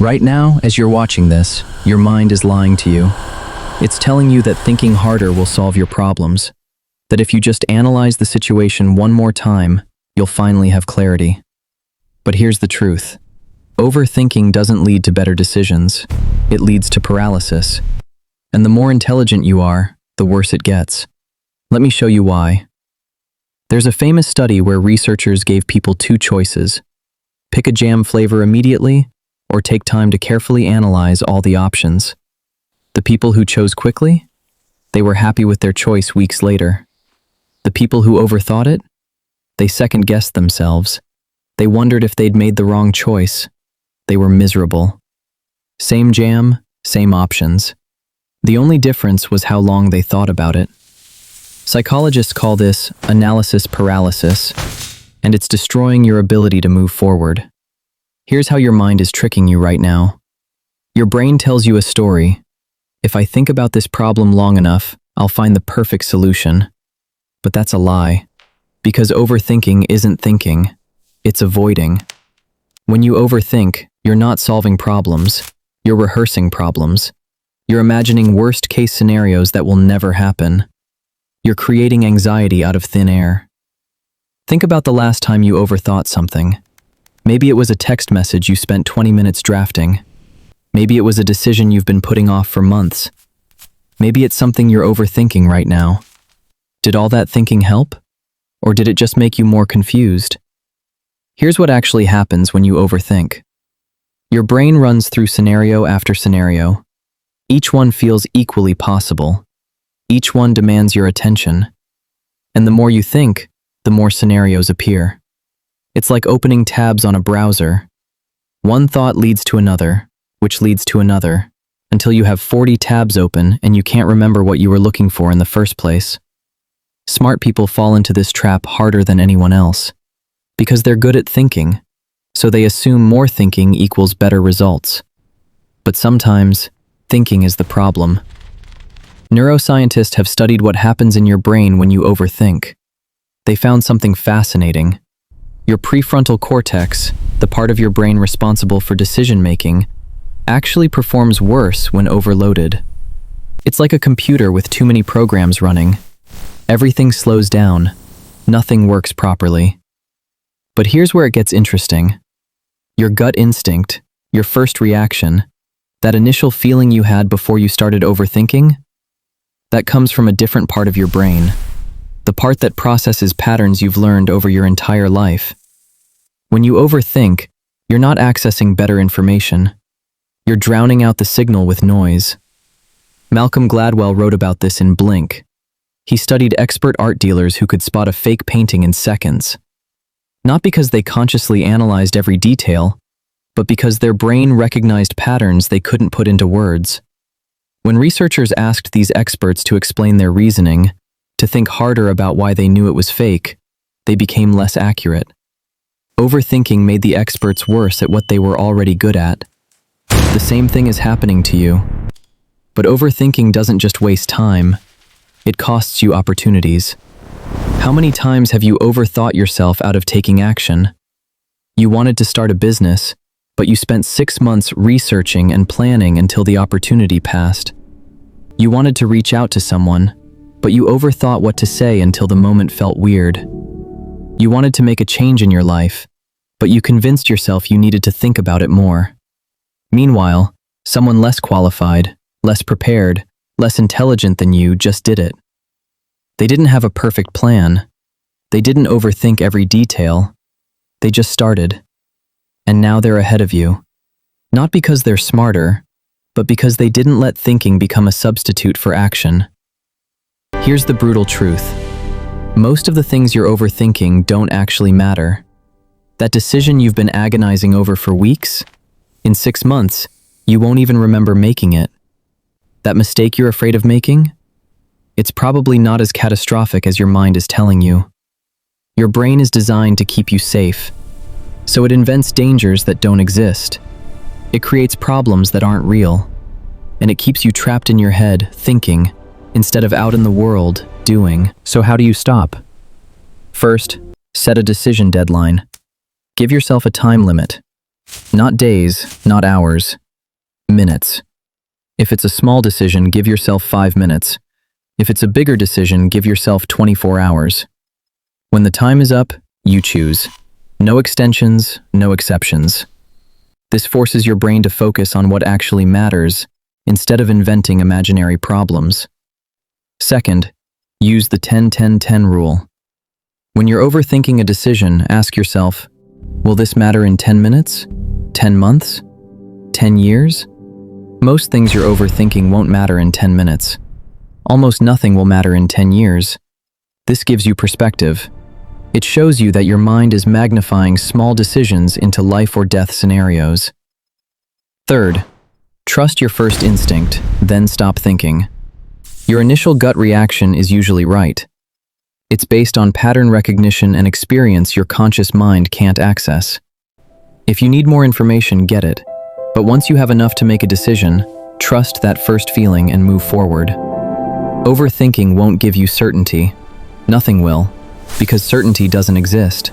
Right now, as you're watching this, your mind is lying to you. It's telling you that thinking harder will solve your problems, that if you just analyze the situation one more time, you'll finally have clarity. But here's the truth. Overthinking doesn't lead to better decisions. It leads to paralysis. And the more intelligent you are, the worse it gets. Let me show you why. There's a famous study where researchers gave people two choices: pick a jam flavor immediately, or take time to carefully analyze all the options. The people who chose quickly? They were happy with their choice weeks later. The people who overthought it? They second-guessed themselves. They wondered if they'd made the wrong choice. They were miserable. Same jam, same options. The only difference was how long they thought about it. Psychologists call this analysis paralysis, and it's destroying your ability to move forward. Here's how your mind is tricking you right now. Your brain tells you a story. If I think about this problem long enough, I'll find the perfect solution. But that's a lie, because overthinking isn't thinking, it's avoiding. When you overthink, you're not solving problems, you're rehearsing problems. You're imagining worst-case scenarios that will never happen. You're creating anxiety out of thin air. Think about the last time you overthought something. Maybe it was a text message you spent 20 minutes drafting. Maybe it was a decision you've been putting off for months. Maybe it's something you're overthinking right now. Did all that thinking help? Or did it just make you more confused? Here's what actually happens when you overthink. Your brain runs through scenario after scenario. Each one feels equally possible. Each one demands your attention. And the more you think, the more scenarios appear. It's like opening tabs on a browser. One thought leads to another, which leads to another, until you have 40 tabs open and you can't remember what you were looking for in the first place. Smart people fall into this trap harder than anyone else, because they're good at thinking, so they assume more thinking equals better results. But sometimes, thinking is the problem. Neuroscientists have studied what happens in your brain when you overthink. They found something fascinating. Your prefrontal cortex, the part of your brain responsible for decision-making, actually performs worse when overloaded. It's like a computer with too many programs running. Everything slows down. Nothing works properly. But here's where it gets interesting. Your gut instinct, your first reaction, that initial feeling you had before you started overthinking, that comes from a different part of your brain. The part that processes patterns you've learned over your entire life. When you overthink, you're not accessing better information. You're drowning out the signal with noise. Malcolm Gladwell wrote about this in Blink. He studied expert art dealers who could spot a fake painting in seconds. Not because they consciously analyzed every detail, but because their brain recognized patterns they couldn't put into words. When researchers asked these experts to explain their reasoning, to think harder about why they knew it was fake, they became less accurate. Overthinking made the experts worse at what they were already good at. The same thing is happening to you. But overthinking doesn't just waste time, it costs you opportunities. How many times have you overthought yourself out of taking action? You wanted to start a business, but you spent 6 months researching and planning until the opportunity passed. You wanted to reach out to someone, but you overthought what to say until the moment felt weird. You wanted to make a change in your life, but you convinced yourself you needed to think about it more. Meanwhile, someone less qualified, less prepared, less intelligent than you just did it. They didn't have a perfect plan. They didn't overthink every detail. They just started. And now they're ahead of you. Not because they're smarter, but because they didn't let thinking become a substitute for action. Here's the brutal truth. Most of the things you're overthinking don't actually matter. That decision you've been agonizing over for weeks? In 6 months, you won't even remember making it. That mistake you're afraid of making? It's probably not as catastrophic as your mind is telling you. Your brain is designed to keep you safe, so it invents dangers that don't exist. It creates problems that aren't real, and it keeps you trapped in your head, thinking, instead of out in the world, doing. So how do you stop? First, set a decision deadline. Give yourself a time limit. Not days, not hours. Minutes. If it's a small decision, give yourself 5 minutes. If it's a bigger decision, give yourself 24 hours. When the time is up, you choose. No extensions, no exceptions. This forces your brain to focus on what actually matters instead of inventing imaginary problems. Second, use the 10-10-10 rule. When you're overthinking a decision, ask yourself, will this matter in 10 minutes? 10 months? 10 years? Most things you're overthinking won't matter in 10 minutes. Almost nothing will matter in 10 years. This gives you perspective. It shows you that your mind is magnifying small decisions into life or death scenarios. Third, trust your first instinct, then stop thinking. Your initial gut reaction is usually right. It's based on pattern recognition and experience your conscious mind can't access. If you need more information, get it. But once you have enough to make a decision, trust that first feeling and move forward. Overthinking won't give you certainty. Nothing will, because certainty doesn't exist.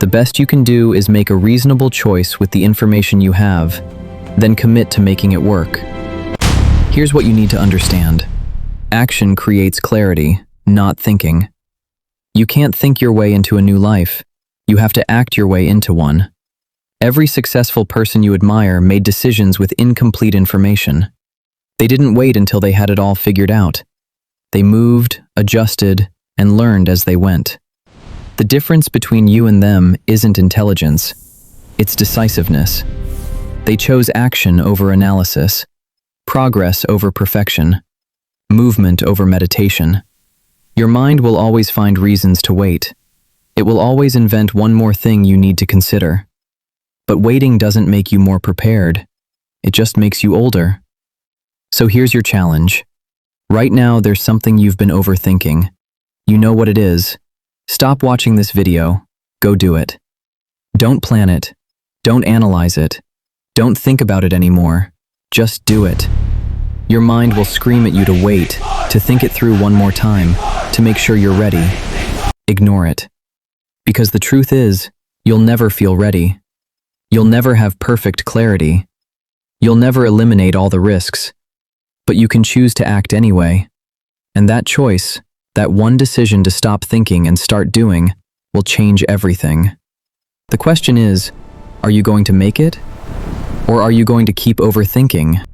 The best you can do is make a reasonable choice with the information you have, then commit to making it work. Here's what you need to understand. Action creates clarity, not thinking. You can't think your way into a new life. You have to act your way into one. Every successful person you admire made decisions with incomplete information. They didn't wait until they had it all figured out. They moved, adjusted, and learned as they went. The difference between you and them isn't intelligence, it's decisiveness. They chose action over analysis, progress over perfection, movement over meditation. Your mind will always find reasons to wait. It will always invent one more thing you need to consider. But waiting doesn't make you more prepared. It just makes you older. So here's your challenge. Right now, there's something you've been overthinking. You know what it is. Stop watching this video. Go do it. Don't plan it. Don't analyze it. Don't think about it anymore. Just do it. Your mind will scream at you to wait, to think it through one more time, to make sure you're ready. Ignore it. Because the truth is, you'll never feel ready. You'll never have perfect clarity. You'll never eliminate all the risks. But you can choose to act anyway. And that choice, that one decision to stop thinking and start doing, will change everything. The question is, are you going to make it? Or are you going to keep overthinking?